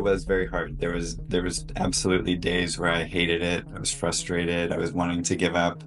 was very hard. There was absolutely days where I hated it. I was frustrated. I was wanting to give up.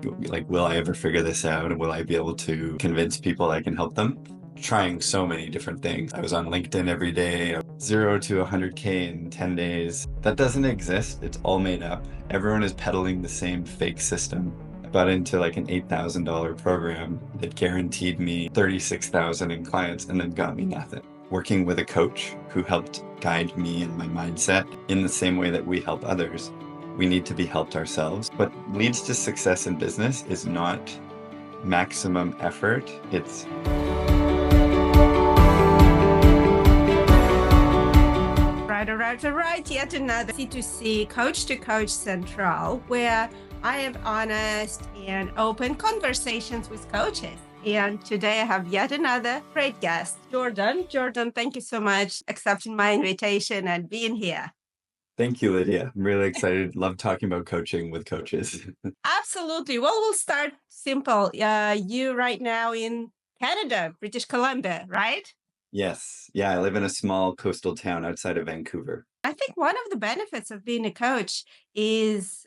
Like, will I ever figure this out? And will I be able to convince people I can help them? Trying so many different things. I was on LinkedIn every day, 0 to 100K in 10 days. That doesn't exist. It's all made up. Everyone is peddling the same fake system. I bought into like an $8,000 program that guaranteed me 36,000 in clients and then got me nothing. Working with a coach who helped guide me and my mindset in the same way that we help others. We need to be helped ourselves. What leads to success in business is not maximum effort. It's All right. Yet another C2C Coach to Coach Central, where I have honest and open conversations with coaches. And today I have yet another great guest, Jordan. Jordan, thank you so much for accepting my invitation and being here. Thank you, Lydia. I'm really excited. Love talking about coaching with coaches. Absolutely. Well, we'll start simple. You right now in Canada, British Columbia, right? Yes. Yeah, I live in a small coastal town outside of Vancouver. I think one of the benefits of being a coach is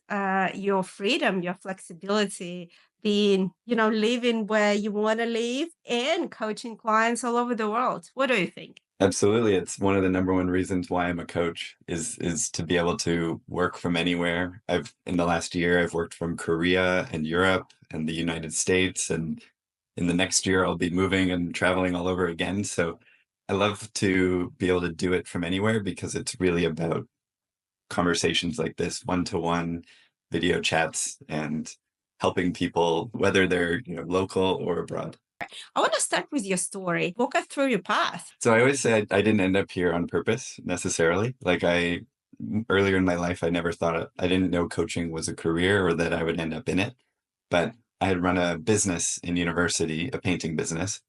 your freedom, your flexibility, being, living where you want to live and coaching clients all over the world. What do you think? Absolutely. It's one of the number one reasons why I'm a coach is to be able to work from anywhere. In the last year, I've worked from Korea and Europe and the United States, and in the next year I'll be moving and traveling all over again. So I love to be able to do it from anywhere because it's really about conversations like this, one-to-one video chats and helping people, whether they're, local or abroad. I want to start with your story. Walk us through your path. So I always say I didn't end up here on purpose necessarily. Earlier in my life, I never thought I didn't know coaching was a career or that I would end up in it. But I had run a business in university, a painting business,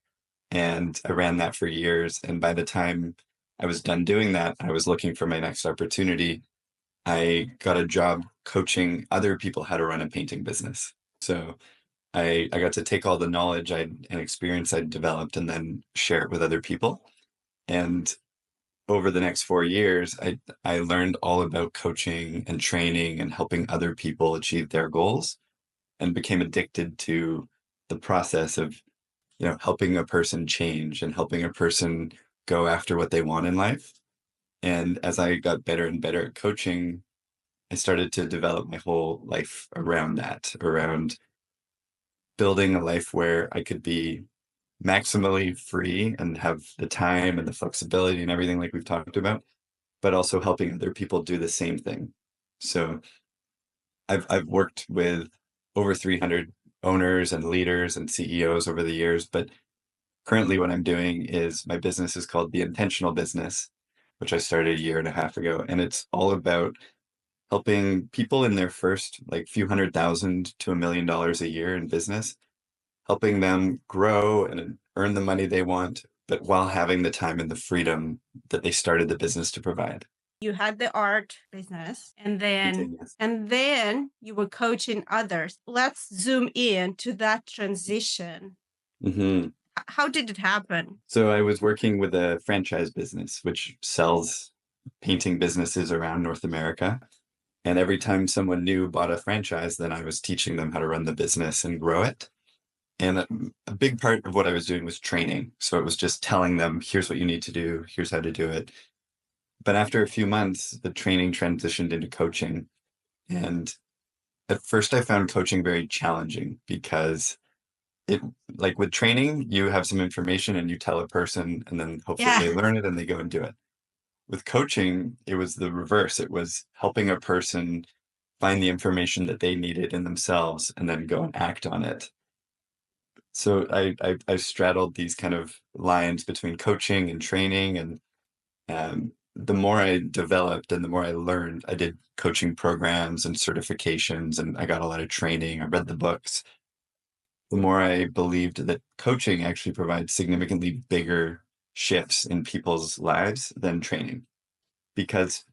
and I ran that for years. And by the time I was done doing that, I was looking for my next opportunity. I got a job coaching other people how to run a painting business. So I got to take all the knowledge and experience I'd developed and then share it with other people. And over the next 4 years, I learned all about coaching and training and helping other people achieve their goals and became addicted to the process of, helping a person change and helping a person go after what they want in life. And as I got better and better at coaching, I started to develop my whole life around that, around building a life where I could be maximally free and have the time and the flexibility and everything like we've talked about, but also helping other people do the same thing. So I've worked with over 300 owners and leaders and CEOs over the years, but currently what I'm doing is my business is called The Intentional Business, which I started a year and a half ago. And it's all about helping people in their first like few $100,000 to $1 million a year in business, helping them grow and earn the money they want, but while having the time and the freedom that they started the business to provide. You had the art business and Yes. then you were coaching others. Let's zoom in to that transition. hmm How did it happen? So I was working with a franchise business, which sells painting businesses around North America. And every time someone new bought a franchise, then I was teaching them how to run the business and grow it. And a big part of what I was doing was training. So it was just telling them, here's what you need to do, here's how to do it. But after a few months, the training transitioned into coaching. And at first I found coaching very challenging because it, like with training, you have some information and you tell a person and then hopefully they learn it and they go and do it. With coaching, it was the reverse. It was helping a person find the information that they needed in themselves and then go and act on it. So I straddled these kind of lines between coaching and training, and the more I developed and the more I learned, I did coaching programs and certifications, and I got a lot of training. I read the books. The more I believed that coaching actually provides significantly bigger shifts in people's lives than training, because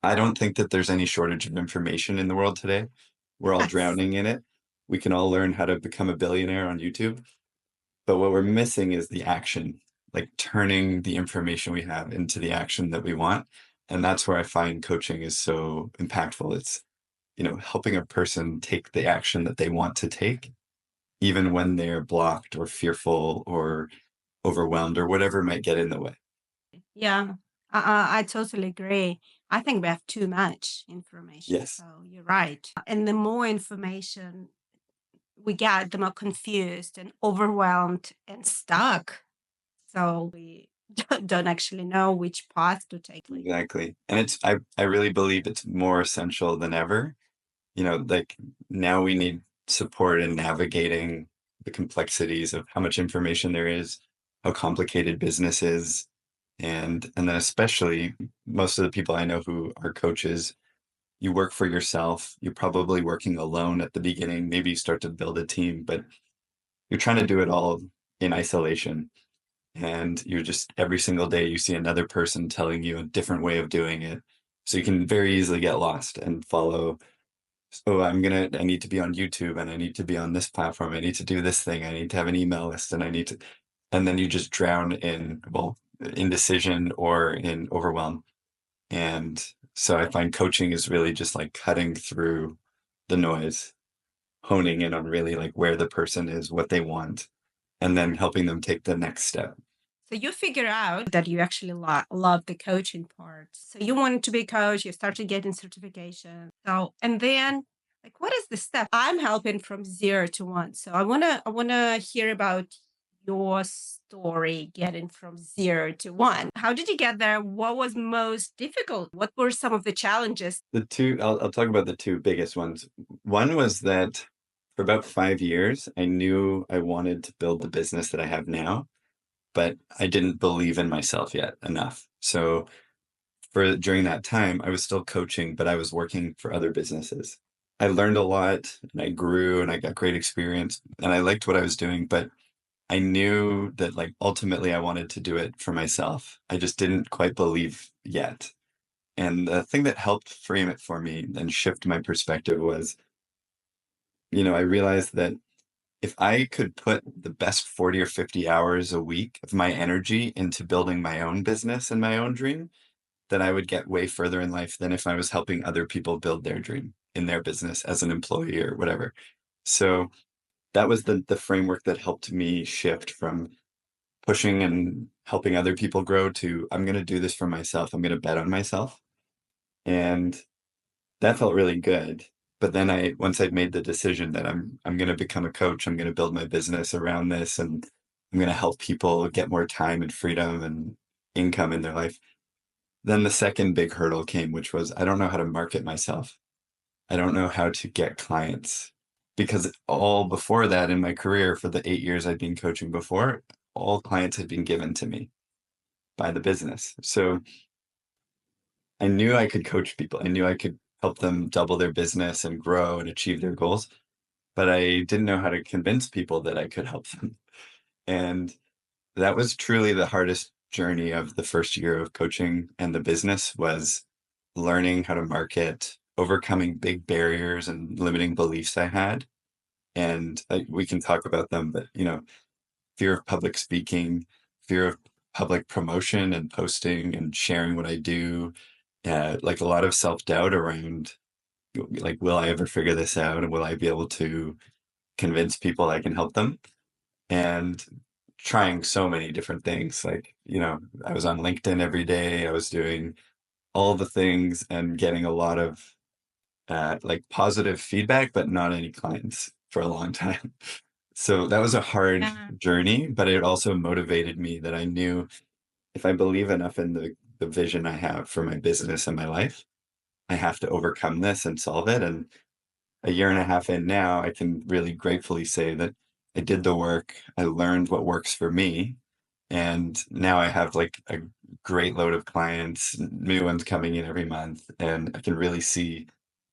I don't think that there's any shortage of information in the world today. We're all drowning in it. We can all learn how to become a billionaire on YouTube. But what we're missing is the action, like turning the information we have into the action that we want. And that's where I find coaching is so impactful. It's, helping a person take the action that they want to take, even when they're blocked or fearful or overwhelmed or whatever might get in the way. Yeah, I totally agree. I think we have too much information. Yes, So you're right. And the more information we get, the more confused and overwhelmed and stuck. So we don't actually know which path to take. exactly. And I really believe it's more essential than ever. Like now we need support in navigating the complexities of how much information there is, how complicated business is, and then especially most of the people I know who are coaches, you work for yourself. You're probably working alone at the beginning. Maybe you start to build a team, but you're trying to do it all in isolation. And you're just every single day you see another person telling you a different way of doing it. So you can very easily get lost and follow. Oh, I need to be on YouTube and I need to be on this platform. I need to do this thing. I need to have an email list and and then you just drown in, well, indecision or in overwhelm. And so I find coaching is really just like cutting through the noise, honing in on really like where the person is, what they want, and then helping them take the next step. So you figure out that you actually love the coaching part. So you wanted to be a coach, you started getting certification. So and then like what is the step? I'm helping from 0 to 1. So I wanna hear about your story getting from 0 to 1. How did you get there? What was most difficult? What were some of the challenges? I'll talk about the two biggest ones. One was that for about 5 years, I knew I wanted to build the business that I have now, but I didn't believe in myself yet enough. So for during that time, I was still coaching, but I was working for other businesses. I learned a lot and I grew and I got great experience and I liked what I was doing, but I knew that like ultimately I wanted to do it for myself. I just didn't quite believe yet. And the thing that helped frame it for me and shift my perspective was, I realized that if I could put the best 40 or 50 hours a week of my energy into building my own business and my own dream, then I would get way further in life than if I was helping other people build their dream in their business as an employee or whatever. So that was the framework that helped me shift from pushing and helping other people grow to I'm going to do this for myself. I'm going to bet on myself. And that felt really good. But then once I'd made the decision that I'm going to become a coach, I'm going to build my business around this and I'm going to help people get more time and freedom and income in their life. Then the second big hurdle came, which was I don't know how to market myself. I don't know how to get clients because all before that in my career for the 8 years I'd been coaching before, all clients had been given to me by the business. So I knew I could coach people. I knew I could help them double their business and grow and achieve their goals, but I didn't know how to convince people that I could help them. And that was truly the hardest journey of the first year of coaching and the business was learning how to market, overcoming big barriers and limiting beliefs I had. And we can talk about them, but fear of public speaking, fear of public promotion and posting and sharing what I do, like a lot of self-doubt around like, will I ever figure this out and will I be able to convince people I can help them? And trying so many different things. Like, I was on LinkedIn every day. I was doing all the things and getting a lot of like positive feedback, but not any clients for a long time. So that was a hard journey, but it also motivated me that I knew if I believe enough in the vision I have for my business and my life, I have to overcome this and solve it. And a year and a half in now, I can really gratefully say that I did the work. I learned what works for me. And now I have like a great load of clients, new ones coming in every month. And I can really see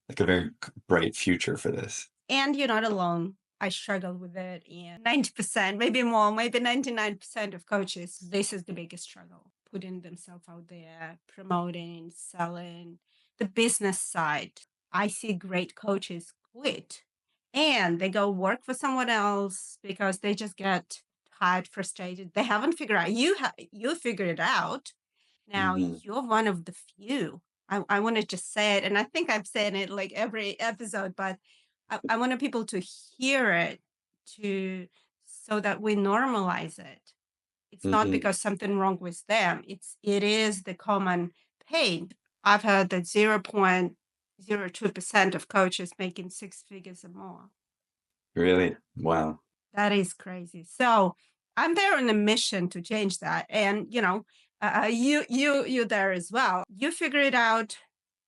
like a very bright future for this. And you're not alone. I struggle with it. And 90%, maybe more, maybe 99% of coaches, this is the biggest struggle putting themselves out there, promoting, selling, the business side. I see great coaches quit and they go work for someone else because they just get tired, frustrated. They haven't figured out, you figured it out. Now, Hmm. you're one of the few. I want to just say it, and I think I've said it like every episode, but I wanted people to hear it to so that we normalize it. It's not Hmm. because something wrong with them. It is the common pain. I've heard that 0.02% of coaches making six figures or more. Really? Wow. That is crazy. So I'm there on a mission to change that. And you there as well. You figure it out.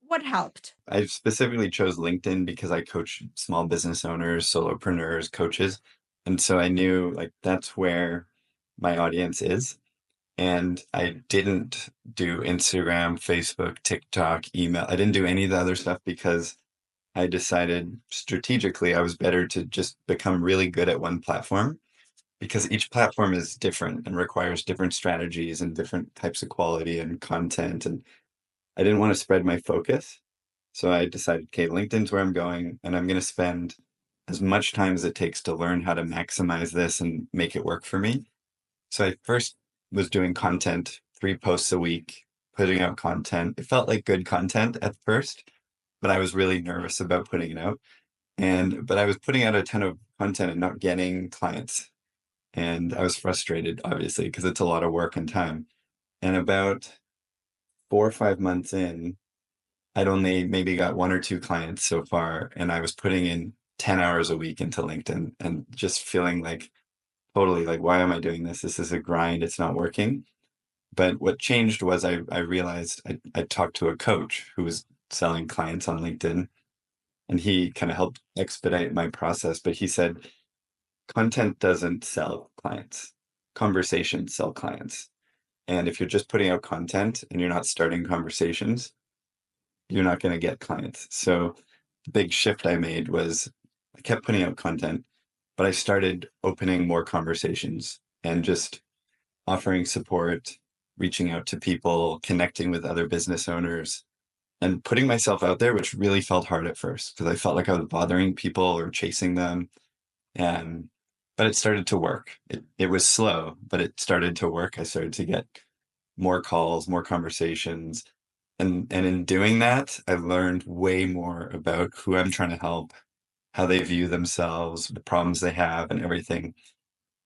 What helped? I specifically chose LinkedIn because I coach small business owners, solopreneurs, coaches. And so I knew like that's where my audience is. And I didn't do Instagram, Facebook, TikTok, email. I didn't do any of the other stuff because I decided strategically I was better to just become really good at one platform because each platform is different and requires different strategies and different types of quality and content. And I didn't want to spread my focus. So I decided, okay, LinkedIn's where I'm going, and I'm going to spend as much time as it takes to learn how to maximize this and make it work for me. So I first was doing content, 3 posts a week, putting out content. It felt like good content at first, but I was really nervous about putting it out. But I was putting out a ton of content and not getting clients. And I was frustrated, obviously, because it's a lot of work and time. And about 4 or 5 months in, I'd only maybe got 1 or 2 clients so far, and I was putting in 10 hours a week into LinkedIn and just feeling like totally like, why am I doing this? This is a grind. It's not working. But what changed was I realized I talked to a coach who was selling clients on LinkedIn, and he kind of helped expedite my process. But he said, content doesn't sell clients, conversations sell clients. And if you're just putting out content and you're not starting conversations, you're not going to get clients. So the big shift I made was I kept putting out content, but I started opening more conversations and just offering support, reaching out to people, connecting with other business owners, and putting myself out there, which really felt hard at first because I felt like I was bothering people or chasing them. And but it started to work. It was slow, but it started to work. I started to get more calls, more conversations. And in doing that, I've learned way more about who I'm trying to help, how they view themselves, the problems they have, and everything.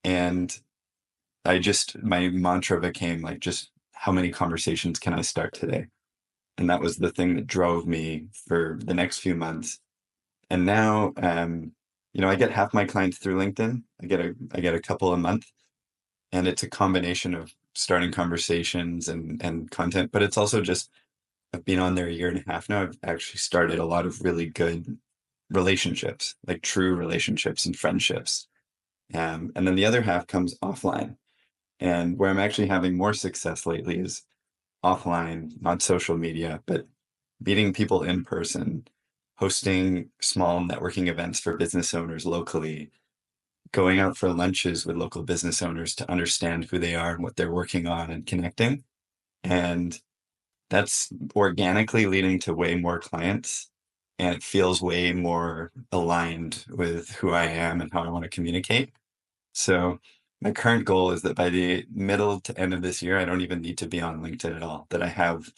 And my mantra became like, just how many conversations can I start today? And that was the thing that drove me for the next few months. And now, I get half my clients through LinkedIn. I get a couple a month, and it's a combination of starting conversations and content, but it's also just I've been on there a year and a half now. I've actually started a lot of really good relationships, like true relationships and friendships. And then the other half comes offline. And where I'm actually having more success lately is offline, not social media, but meeting people in person, hosting small networking events for business owners locally, going out for lunches with local business owners to understand who they are and what they're working on and connecting. And that's organically leading to way more clients. And it feels way more aligned with who I am and how I want to communicate. So my current goal is that by the middle to end of this year, I don't even need to be on LinkedIn at all, that I have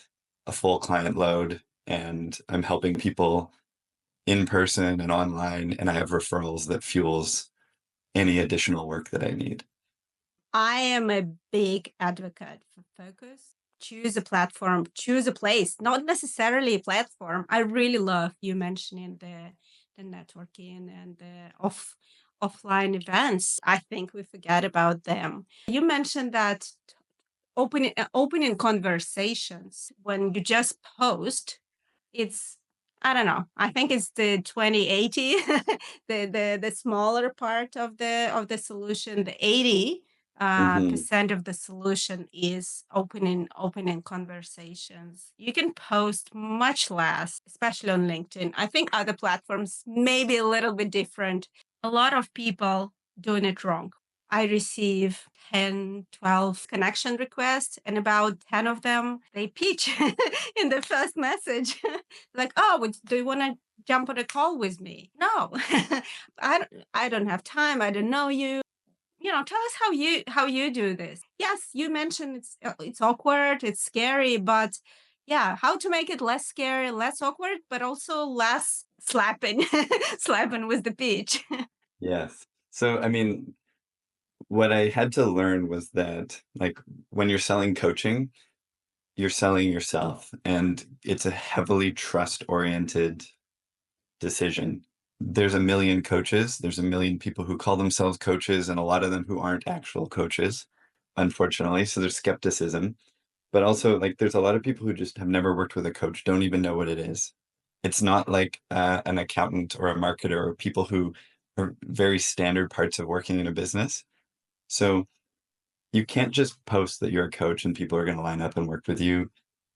a full client load and I'm helping people in person and online, and I have referrals that fuels any additional work that I need. I am a big advocate for focus. Choose a platform, choose a place, not necessarily a platform. I really love you mentioning the networking and the offline events. I think we forget about them. You mentioned that opening conversations when you just post, it's I don't know. I think it's the 2080, the smaller part of the solution. The 80 Hmm. percent of the solution is opening conversations. You can post much less, especially on LinkedIn. I think other platforms may be a little bit different. A lot of people doing it wrong. I receive 10, 12 connection requests, and about 10 of them, they pitch in the first message. Like, oh, do you want to jump on a call with me? No, I don't have time. I don't know you. tell us how you do this. Yes, you mentioned it's awkward, it's scary, but yeah, how to make it less scary, less awkward, but also less slapping, slapping with the pitch. Yes. So, I mean, what I had to learn was that, like, when you're selling coaching, you're selling yourself, and it's a heavily trust-oriented decision. There's a million coaches, there's a million people who call themselves coaches, and a lot of them who aren't actual coaches, unfortunately. So there's skepticism. But also, like, there's a lot of people who just have never worked with a coach, don't even know what it is. It's not like an accountant or a marketer or people who are very standard parts of working in a business. So you can't just post that you're a coach and people are going to line up and work with you.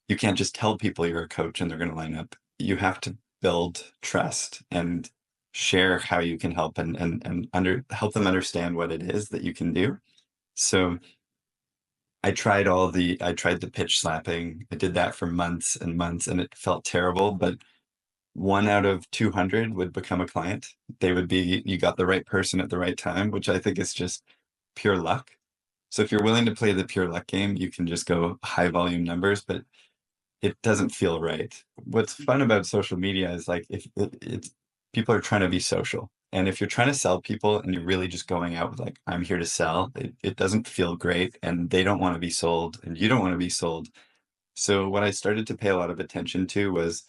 You can't just tell people you're a coach and they're going to line up. You have to build trust and share how you can help and help them understand what it is that you can do. So I tried the pitch slapping. I did that for months and months and it felt terrible, but one out of 200 would become a client. They would be, you got the right person at the right time, which I think is just pure luck. So if you're willing to play the pure luck game, you can just go high volume numbers, but it doesn't feel right. What's fun about social media is like if it's people are trying to be social. And if you're trying to sell people and you're really just going out with like, I'm here to sell, it doesn't feel great and they don't want to be sold and you don't want to be sold. So what I started to pay a lot of attention to was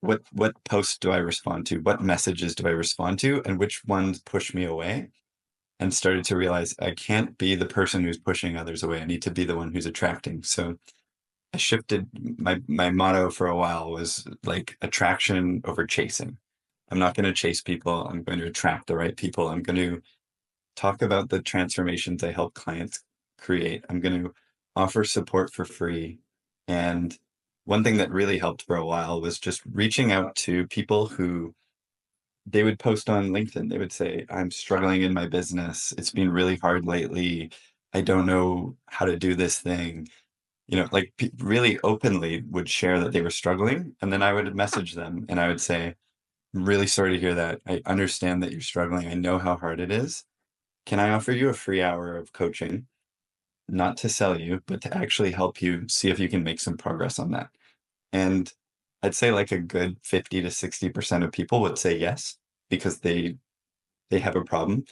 what posts do I respond to? What messages do I respond to? And which ones push me away? And started to realize I can't be the person who's pushing others away. I need to be the one who's attracting. So I shifted my motto for a while was like attraction over chasing. I'm not going to chase people. I'm going to attract the right people. I'm going to talk about the transformations I help clients create. I'm going to offer support for free. And one thing that really helped for a while was just reaching out to people who they would post on LinkedIn. They would say, I'm struggling in my business. It's been really hard lately. I don't know how to do this thing. Like really openly would share that they were struggling. And then I would message them and I would say, I'm really sorry to hear that. I understand that you're struggling. I know how hard it is. Can I offer you a free hour of coaching, not to sell you, but to actually help you see if you can make some progress on that? And I'd say like a good 50 to 60% of people would say yes, because they have a problem.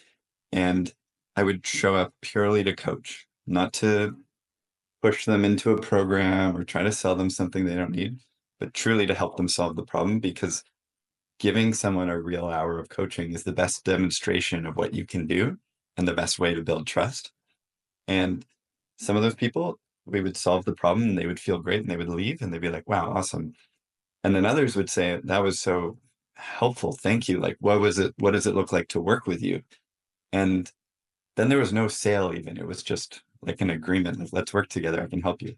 And I would show up purely to coach, not to push them into a program or try to sell them something they don't need, but truly to help them solve the problem because giving someone a real hour of coaching is the best demonstration of what you can do and the best way to build trust. And some of those people, we would solve the problem and they would feel great and they would leave and they'd be like, wow, awesome. And then others would say, that was so helpful. Thank you. Like, what was it? What does it look like to work with you? And then there was no sale even. It was just like an agreement, like, let's work together. I can help you.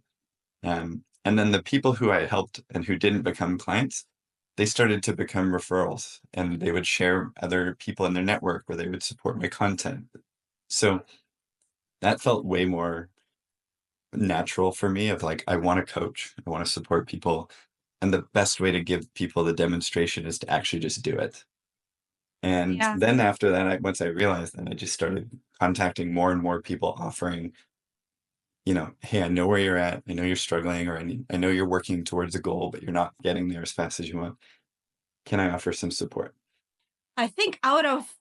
And then the people who I helped and who didn't become clients, they started to become referrals and they would share other people in their network where they would support my content. So that felt way more natural for me of like, I want to coach, I want to support people. And the best way to give people the demonstration is to actually just do it. And Yeah. then after that, once I realized that, I just started contacting more and more people offering, hey, I know where you're at. I know you're struggling, or I know you're working towards a goal, but you're not getting there as fast as you want. Can I offer some support? I think out of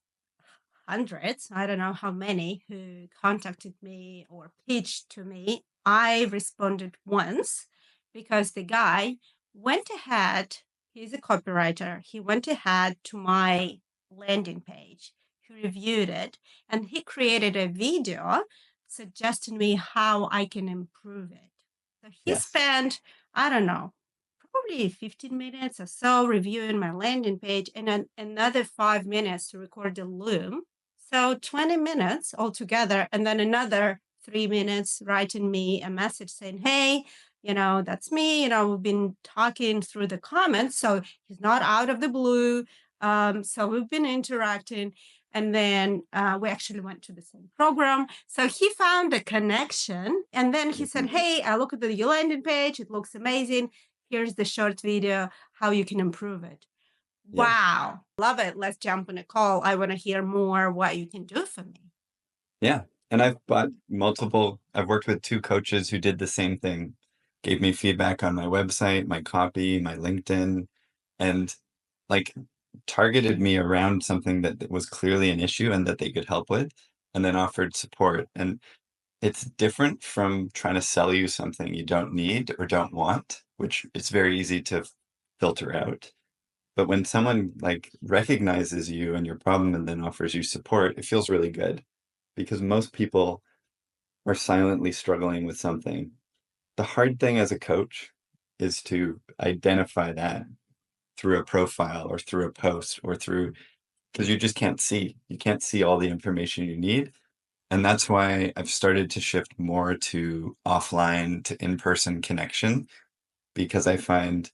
hundreds, I don't know how many, who contacted me or pitched to me, I responded once because the guy went ahead, he's a copywriter, he went ahead to my landing page, he reviewed it, and he created a video suggesting me how I can improve it. So he Yes. spent, I don't know, probably 15 minutes or so reviewing my landing page and then another 5 minutes to record the loom. So 20 minutes altogether, and then another 3 minutes writing me a message saying, hey, that's me. We've been talking through the comments. So he's not out of the blue. So we've been interacting. And then we actually went to the same program. So he found a connection. And then he said, Mhm. hey, I look at the landing page. It looks amazing. Here's the short video, how you can improve it. Yeah. Wow. Love it. Let's jump on a call. I want to hear more what you can do for me. Yeah. And I've worked with two coaches who did the same thing, gave me feedback on my website, my copy, my LinkedIn, and like targeted me around something that was clearly an issue and that they could help with, and then offered support. And it's different from trying to sell you something you don't need or don't want, which it's very easy to filter out. But when someone like recognizes you and your problem and then offers you support, it feels really good because most people are silently struggling with something. The hard thing as a coach is to identify that through a profile or through a post or through, because you just can't see. You can't see all the information you need. And that's why I've started to shift more to offline to in-person connection because I find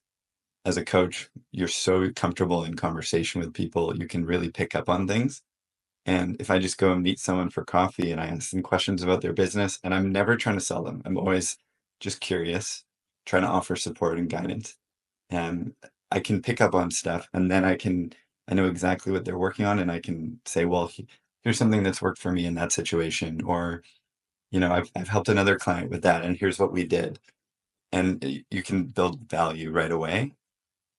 as a coach, you're so comfortable in conversation with people, you can really pick up on things. And if I just go and meet someone for coffee and I ask them questions about their business, and I'm never trying to sell them, I'm always just curious, trying to offer support and guidance. And I can pick up on stuff, and then I know exactly what they're working on, and I can say, well, here's something that's worked for me in that situation, or I've helped another client with that, and here's what we did. And you can build value right away.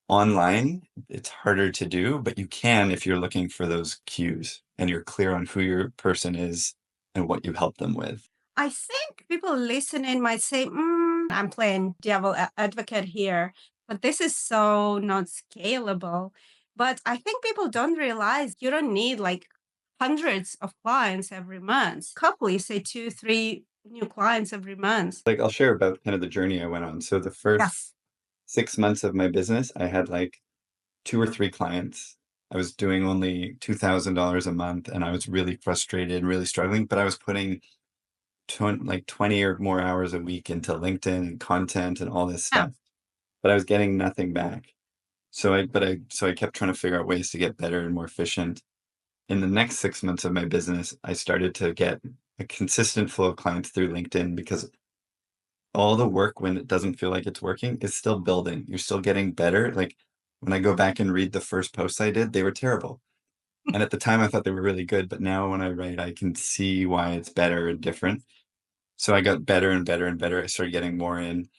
Online, it's harder to do, but you can if you're looking for those cues and you're clear on who your person is and what you help them with. I think people listening might say, I'm playing devil advocate here, but this is so not scalable. But I think people don't realize you don't need like hundreds of clients every month. Couple, you say two, three new clients every month. Like I'll share about kind of the journey I went on. So the first Yes. 6 months of my business, I had like two or three clients. I was doing only $2,000 a month and I was really frustrated and really struggling, but I was putting 20 or more hours a week into LinkedIn and content and all this Yeah. stuff, but I was getting nothing back. So I kept trying to figure out ways to get better and more efficient. In the next 6 months of my business, I started to get a consistent flow of clients through LinkedIn because all the work when it doesn't feel like it's working is still building. You're still getting better. Like when I go back and read the first posts I did, they were terrible. And at the time I thought they were really good, but now when I write, I can see why it's better and different. So I got better and better and better. I started getting more in.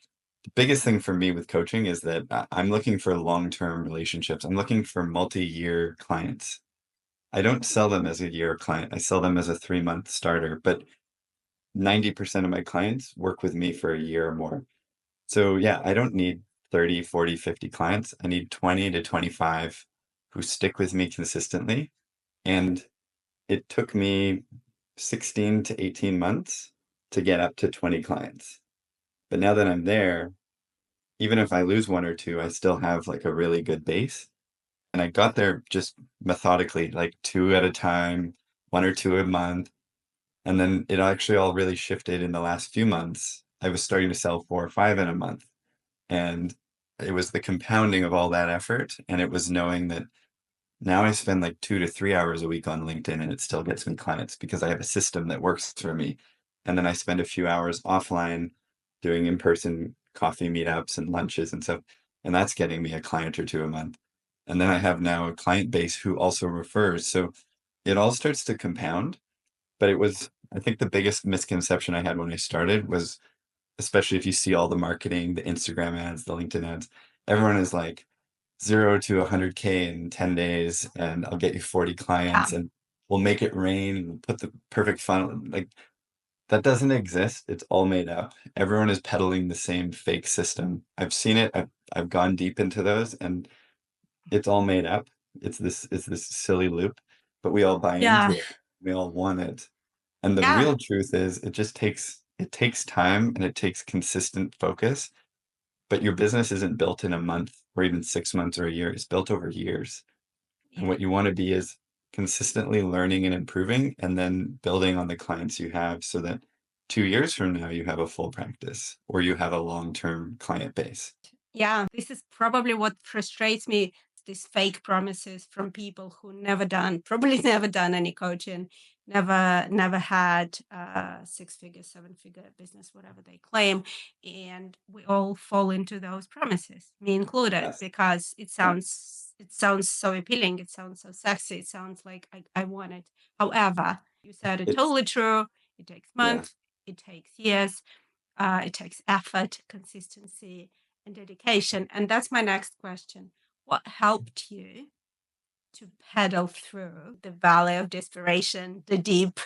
The biggest thing for me with coaching is that I'm looking for long-term relationships. I'm looking for multi-year clients. I don't sell them as a year client. I sell them as a 3-month starter, but 90% of my clients work with me for a year or more. So yeah, I don't need 30, 40, 50 clients. I need 20 to 25 who stick with me consistently. And it took me 16 to 18 months to get up to 20 clients. But now that I'm there, even if I lose one or two, I still have like a really good base. And I got there just methodically, like two at a time, one or two a month. And then it actually all really shifted in the last few months. I was starting to sell four or five in a month. And it was the compounding of all that effort. And it was knowing that now I spend like 2 to 3 hours a week on LinkedIn and it still gets me clients because I have a system that works for me. And then I spend a few hours offline doing in-person coffee meetups and lunches and stuff. And that's getting me a client or two a month. And then I have now a client base who also refers. So it all starts to compound. But I think the biggest misconception I had when I started was, especially if you see all the marketing, the Instagram ads, the LinkedIn ads, everyone is like 0 to 100K in 10 days, and I'll get you 40 Yeah. clients, and we'll make it rain, and put the perfect funnel. Like that doesn't exist. It's all made up. Everyone is peddling the same fake system. I've seen it. I've gone deep into those, and it's all made up. It's this silly loop, but we all buy into Yeah. it. We all want it. And the Yeah. real truth is it takes time and it takes consistent focus, but your business isn't built in a month or even 6 months or a year. It's built over years. And Yeah. what you want to be is consistently learning and improving and then building on the clients you have so that 2 years from now you have a full practice or you have a long-term client base. Yeah, this is probably what frustrates me, these fake promises from people who never done, probably never done any coaching, never had a six-figure, seven-figure business, whatever they claim. And we all fall into those promises, me included, Yes. because Yeah. it sounds so appealing, it sounds so sexy, it sounds like I want it. However, You said it It's totally true. It takes yeah. months, it takes years, it takes effort, consistency, and dedication. And that's my next question. What helped you to pedal through the valley of desperation, the deep,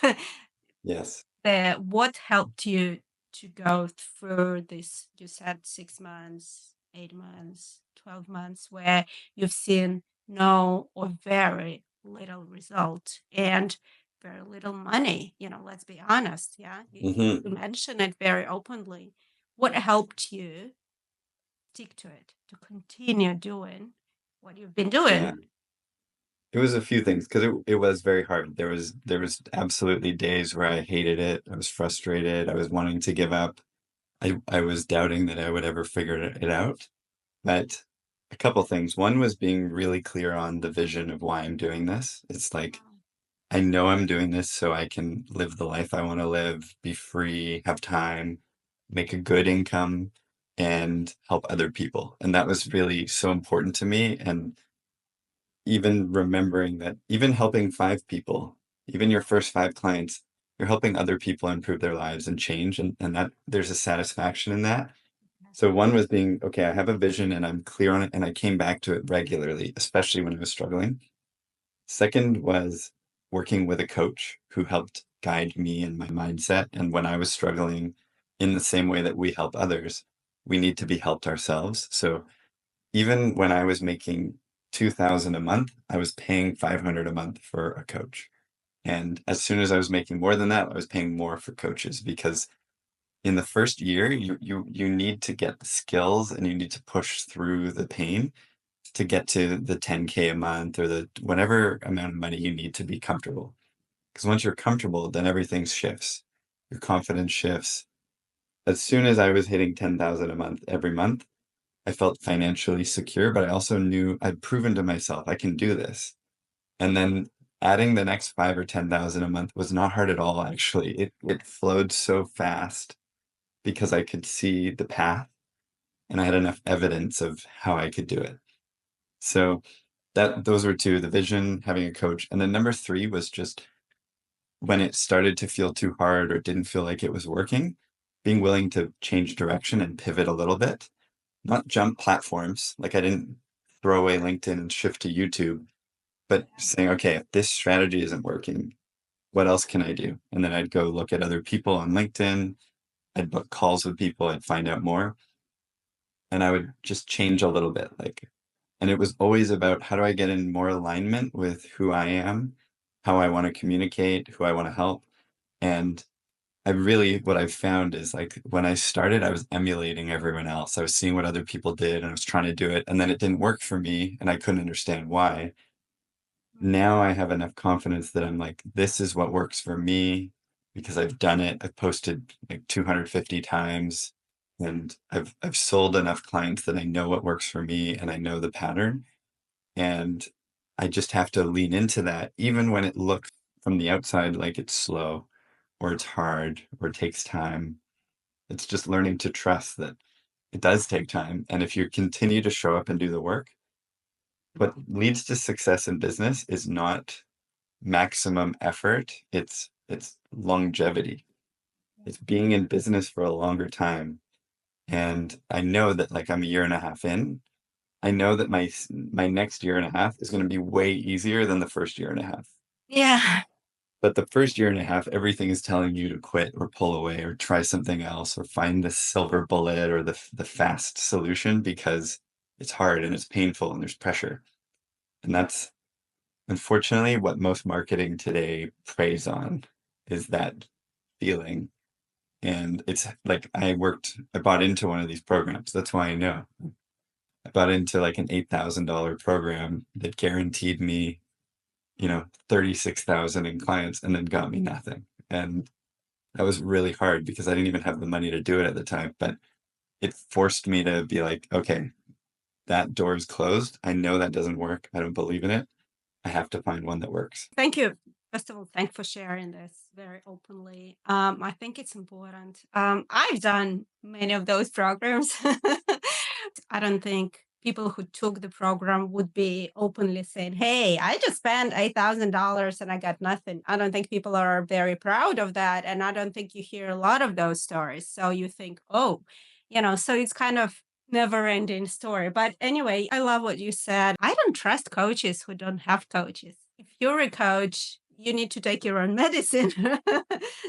Yes. what helped you to go through this? You said 6 months, 8 months, 12 months, where you've seen no or very little result and very little money. Let's be honest. Yeah. You Hmm. mentioned it very openly. What helped you stick to it, to continue doing what you've been Yeah. doing? It was a few things because it was very hard. There was absolutely days where I hated it. I was frustrated. I was wanting to give up. I was doubting that I would ever figure it out. But a couple things. One was being really clear on the vision of why I'm doing this. It's like I know I'm doing this so I can live the life I want to live, be free, have time, make a good income, and help other people. And that was really so important to me. And even remembering that even helping 5 people, even your first 5 clients, you're helping other people improve their lives and change. And that there's a satisfaction in that. So one was being, okay, I have a vision and I'm clear on it. And I came back to it regularly, especially when I was struggling. Second was working with a coach who helped guide me in my mindset. And when I was struggling in the same way that we help others, we need to be helped ourselves. So even when I was making 2,000 a month, I was paying 500 a month for a coach. And as soon as I was making more than that, I was paying more for coaches because in the first year, you need to get the skills and you need to push through the pain to get to the 10K a month or the whatever amount of money you need to be comfortable. Because once you're comfortable, then everything shifts. Your confidence shifts. As soon as I was hitting 10,000 a month every month, I felt financially secure, but I also knew I'd proven to myself I can do this. And then adding the next 5 or 10,000 a month was not hard at all, actually. It flowed so fast because I could see the path and I had enough evidence of how I could do it. So that those were two, the vision, having a coach. And then number three was just when it started to feel too hard or didn't feel like it was working, being willing to change direction and pivot a little bit, not jump platforms. Like I didn't throw away LinkedIn and shift to YouTube, but saying, okay, if this strategy isn't working, what else can I do? And then I'd go look at other people on LinkedIn. I'd book calls with people. I'd find out more. And I would just change a little bit. And it was always about how do I get in more alignment with who I am, how I want to communicate, who I want to help. And what I've found is like when I started, I was emulating everyone else. I was seeing what other people did and I was trying to do it. And then it didn't work for me and I couldn't understand why. Now I have enough confidence that I'm like, this is what works for me because I've done it. I've posted like 250 times and I've sold enough clients that I know what works for me and I know the pattern. And I just have to lean into that, even when it looks from the outside like it's slow or it's hard or it takes time. It's just learning to trust that it does take time. And if you continue to show up and do the work, what leads to success in business is not maximum effort. It's longevity. It's being in business for a longer time. And I know that like I'm a year and a half in. I know that my next year and a half is going to be way easier than the first year and a half. Yeah. But the first year and a half, everything is telling you to quit or pull away or try something else or find the silver bullet or the fast solution because it's hard and it's painful and there's pressure. And that's unfortunately what most marketing today preys on is that feeling. And it's like I bought into one of these programs. That's why I know. I bought into like an $8,000 program that guaranteed me, 36,000 in clients and then got me nothing. And that was really hard because I didn't even have the money to do it at the time, but it forced me to be like, okay, that door is closed. I know that doesn't work. I don't believe in it. I have to find one that works. Thank you. First of all, thanks for sharing this very openly. I think it's important. I've done many of those programs. I don't think people who took the program would be openly saying, "Hey, I just spent $8,000 and I got nothing." I don't think people are very proud of that. And I don't think you hear a lot of those stories. So you think, oh, so it's kind of never ending story. But anyway, I love what you said. I don't trust coaches who don't have coaches. If you're a coach, you need to take your own medicine.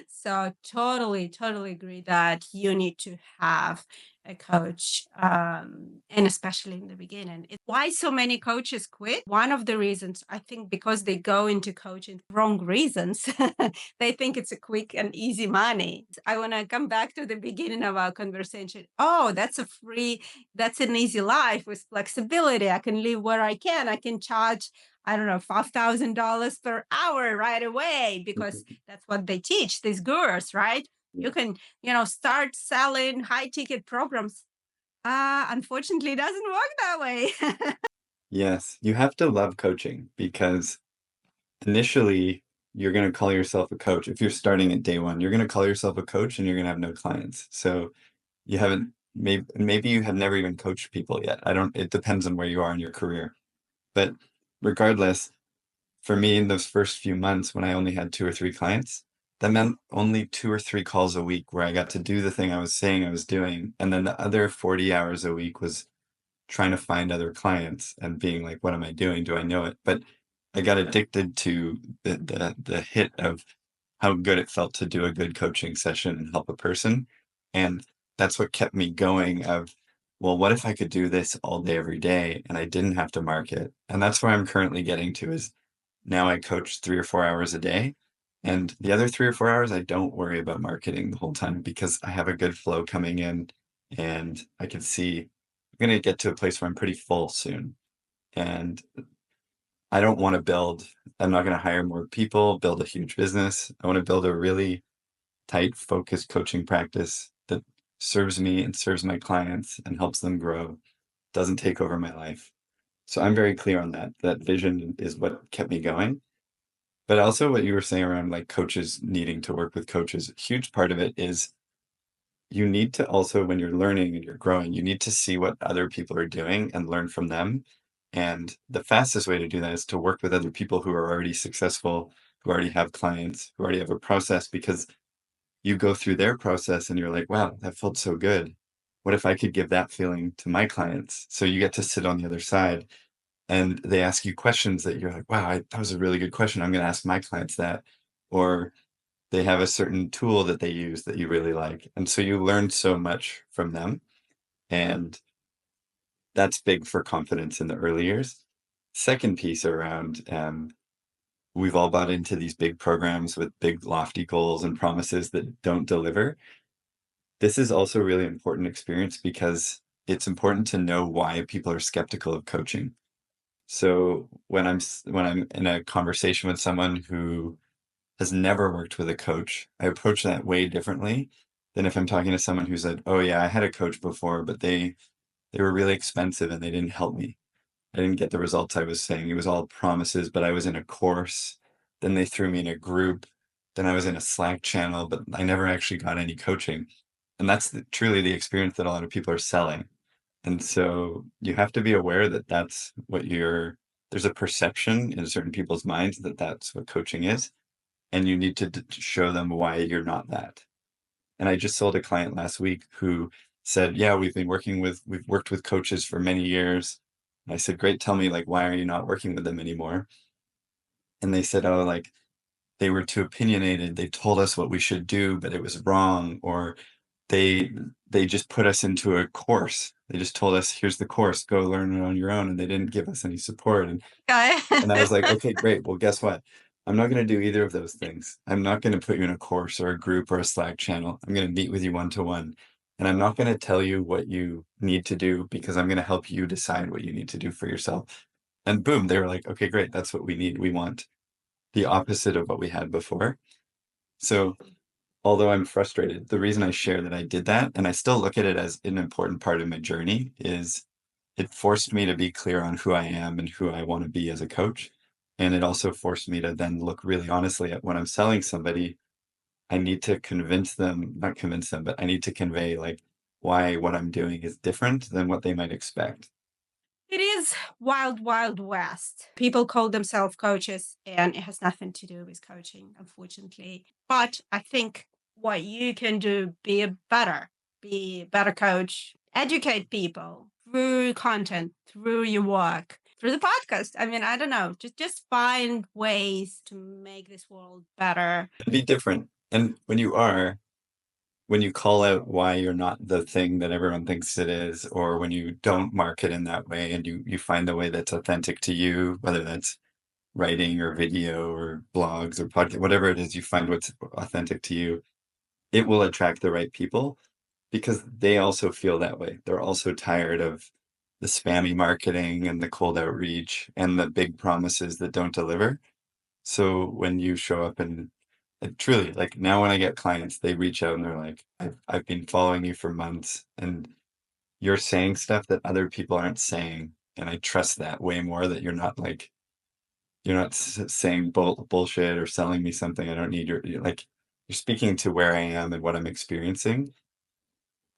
So totally, totally agree that you need to have a coach, and especially in the beginning. Why so many coaches quit? One of the reasons, I think, because they go into coaching for wrong reasons. They think it's a quick and easy money. I want to come back to the beginning of our conversation. Oh, that's an easy life with flexibility. I can live where I can. I can charge, I don't know, $5,000 per hour right away because that's what they teach, these gurus, right? You can, start selling high ticket programs. Unfortunately, it doesn't work that way. Yes, you have to love coaching because initially you're going to call yourself a coach. If you're starting at day one, you're going to call yourself a coach and you're going to have no clients. So you haven't, maybe you have never even coached people yet. It depends on where you are in your career. But regardless, for me, in those first few months when I only had 2 or 3 clients, that meant only 2 or 3 calls a week where I got to do the thing I was saying I was doing. And then the other 40 hours a week was trying to find other clients and being like, what am I doing? Do I know it? But I got addicted to the hit of how good it felt to do a good coaching session and help a person. And that's what kept me going of, well, what if I could do this all day, every day, and I didn't have to market? And that's where I'm currently getting to is now I coach 3 or 4 hours a day. And the other 3 or 4 hours, I don't worry about marketing the whole time because I have a good flow coming in and I can see I'm going to get to a place where I'm pretty full soon. And I don't want to I'm not going to hire more people, build a huge business. I want to build a really tight, focused coaching practice that serves me and serves my clients and helps them grow, doesn't take over my life. So I'm very clear on that. That vision is what kept me going. But also what you were saying around like coaches needing to work with coaches, a huge part of it is you need to also, when you're learning and you're growing, you need to see what other people are doing and learn from them. And the fastest way to do that is to work with other people who are already successful, who already have clients, who already have a process, because you go through their process and you're like, wow, that felt so good. What if I could give that feeling to my clients? So you get to sit on the other side and they ask you questions that you're like, wow, that was a really good question. I'm going to ask my clients that. Or they have a certain tool that they use that you really like. And so you learn so much from them. And that's big for confidence in the early years. Second piece around, we've all bought into these big programs with big lofty goals and promises that don't deliver. This is also a really important experience because it's important to know why people are skeptical of coaching. So when I'm in a conversation with someone who has never worked with a coach, I approach that way differently than if I'm talking to someone who said, "Oh yeah, I had a coach before, but they were really expensive and they didn't help me. I didn't get the results I was saying. It was all promises, but I was in a course. Then they threw me in a group. Then I was in a Slack channel, but I never actually got any coaching." And that's truly the experience that a lot of people are selling. And so you have to be aware that that's what there's a perception in certain people's minds that that's what coaching is. And you need to show them why you're not that. And I just sold a client last week who said, yeah, we've worked with coaches for many years. And I said, great, tell me, like, why are you not working with them anymore? And they said, oh, like, they were too opinionated. They told us what we should do, but it was wrong. Or they they just put us into a course. They just told us, here's the course, go learn it on your own. And they didn't give us any support. Okay. And I was like, okay, great. Well, guess what? I'm not going to do either of those things. I'm not going to put you in a course or a group or a Slack channel. I'm going to meet with you one-to-one. And I'm not going to tell you what you need to do because I'm going to help you decide what you need to do for yourself. And boom, they were like, okay, great. That's what we need. We want the opposite of what we had before. So although I'm frustrated, the reason I share that I did that, and I still look at it as an important part of my journey, is it forced me to be clear on who I am and who I want to be as a coach. And it also forced me to then look really honestly at when I'm selling somebody, I need to not convince them, but I need to convey like why what I'm doing is different than what they might expect. is wild, wild west. People call themselves coaches, and it has nothing to do with coaching, unfortunately. But I think what you can do, be a better coach, educate people through content, through your work, through the podcast. I mean, I don't know, just find ways to make this world better. Be different. And when you call out why you're not the thing that everyone thinks it is, or when you don't market in that way and you find a way that's authentic to you, whether that's writing or video or blogs or podcast, whatever it is, you find what's authentic to you, it will attract the right people because they also feel that way. They're also tired of the spammy marketing and the cold outreach and the big promises that don't deliver. So when you show up and truly, like now when I get clients, they reach out and they're like, I've been following you for months and you're saying stuff that other people aren't saying. And I trust that way more that you're not saying bullshit or selling me something I don't need. You're like, you're speaking to where I am and what I'm experiencing.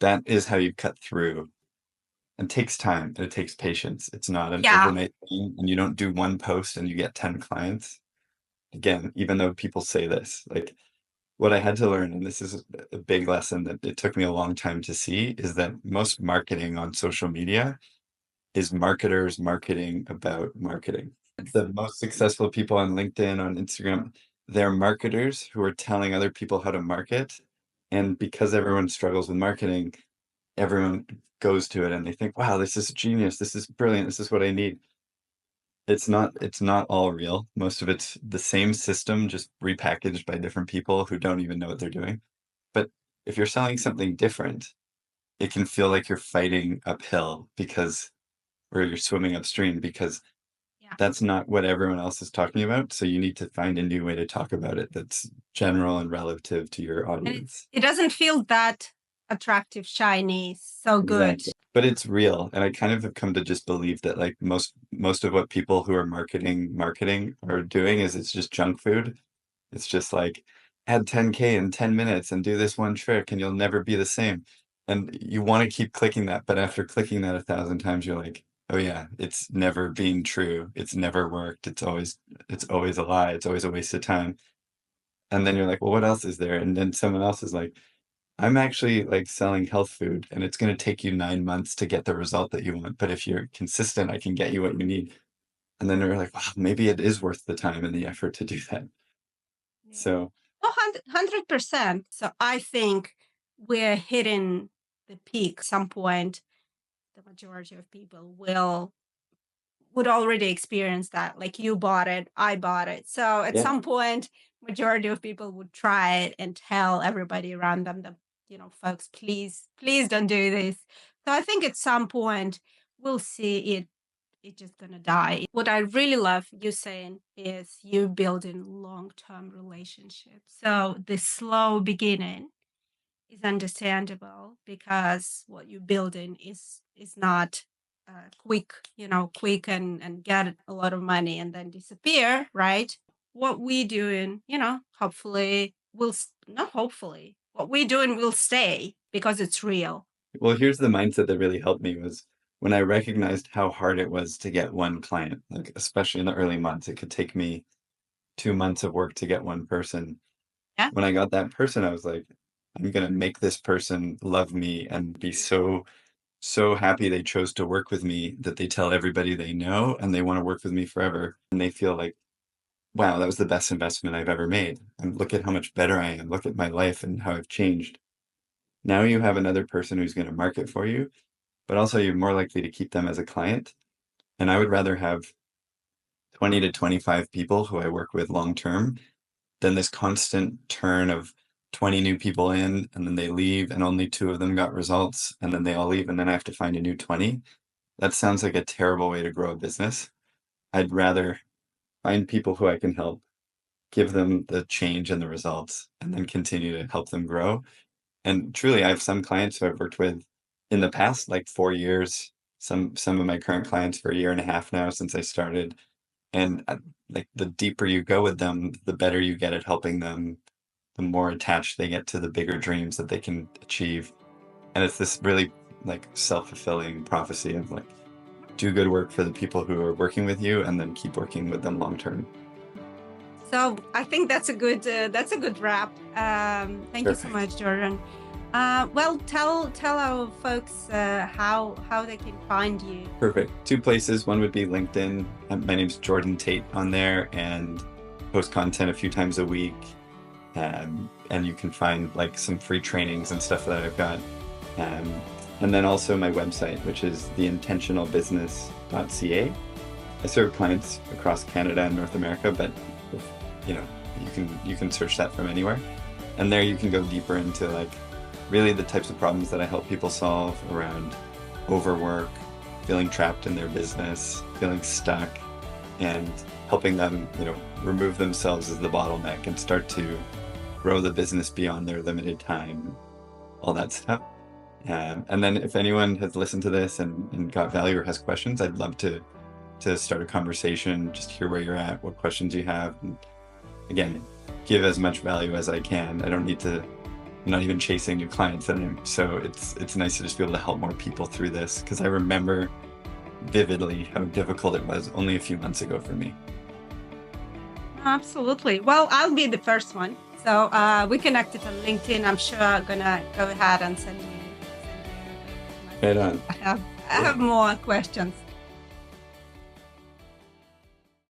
That is how you cut through. It takes time and it takes patience. It's not an Yeah. overnight thing, and you don't do one post and you get 10 clients. Again, even though people say this, like what I had to learn, and this is a big lesson that it took me a long time to see, is that most marketing on social media is marketers marketing about marketing. The most successful people on LinkedIn, on Instagram, they're marketers who are telling other people how to market. And because everyone struggles with marketing, everyone goes to it and they think, wow, this is genius. This is brilliant. This is what I need. It's not all real. Most of it's the same system, just repackaged by different people who don't even know what they're doing. But if you're selling something different, it can feel like you're fighting uphill or you're swimming upstream because Yeah. that's not what everyone else is talking about. So you need to find a new way to talk about it that's general and relative to your And audience. it doesn't feel that attractive, shiny, so good. Exactly. But it's real. And I kind of have come to just believe that like most of what people who are marketing are doing is it's just junk food. It's just like add 10K in 10 minutes and do this one trick and you'll never be the same. And you want to keep clicking that, but after clicking that 1,000 times, you're like, oh yeah, it's never been true. It's never worked. It's always a lie. It's always a waste of time. And then you're like, well, what else is there? And then someone else is like, I'm actually like selling health food and it's going to take you 9 months to get the result that you want. But if you're consistent, I can get you what you need. And then you're like, wow, maybe it is worth the time and the effort to do that. Yeah. So Oh, 100%. So I think we're hitting the peak. Some point, the majority of people would already experience that. Like you bought it, I bought it. So at yeah, some point, majority of people would try it and tell everybody around them that, folks, please don't do this. So I think at some point we'll see it's just gonna die. What I really love you saying is you building long-term relationships. So the slow beginning is understandable because what you're building is not quick, quick and get a lot of money and then disappear, right? What we doing, hopefully not hopefully, what we doing will stay because it's real. well, here's the mindset that really helped me was when I recognized how hard it was to get one client, like especially in the early months, it could take me 2 months of work to get one person. Yeah. When I got that person, I was like, I'm gonna make this person love me and be so happy they chose to work with me that they tell everybody they know and they want to work with me forever. And they feel like, wow, that was the best investment I've ever made. And look at how much better I am. Look at my life and how I've changed. Now you have another person who's going to market for you, but also you're more likely to keep them as a client. And I would rather have 20 to 25 people who I work with long term than this constant turn of 20 new people in and then they leave and only two of them got results and then they all leave and then I have to find a new 20. That sounds like a terrible way to grow a business. I'd rather find people who I can help, give them the change and the results, and then continue to help them grow. And truly, I have some clients who I've worked with in the past, like 4 years, some of my current clients for a year and a half now since I started. And like the deeper you go with them, the better you get at helping them, the more attached they get to the bigger dreams that they can achieve. And it's this really like self-fulfilling prophecy of like do good work for the people who are working with you, and then keep working with them long term. So I think that's a good wrap. Thank you so Perfect. much, Jordan. Well, tell our folks how they can find you. Perfect. Two places. One would be LinkedIn. My name's Jordan Tate on there, and post content a few times a week. And you can find like some free trainings and stuff that I've got. And then also my website, which is theintentionalbusiness.ca. I serve clients across Canada and North America, but you know, you can search that from anywhere. And there you can go deeper into like really the types of problems that I help people solve around overwork, feeling trapped in their business, feeling stuck, and helping them, remove themselves as the bottleneck and start to grow the business beyond their limited time, all that stuff. And then if anyone has listened to this and got value or has questions, I'd love to start a conversation, just hear where you're at, what questions you have. And again, give as much value as I can. I'm not even chasing new clients anymore. So it's nice to just be able to help more people through this, because I remember vividly how difficult it was only a few months ago for me. Absolutely. Well, I'll be the first one. So we connected on LinkedIn. I'm sure I'm gonna go ahead and send you. Right on. I have more questions.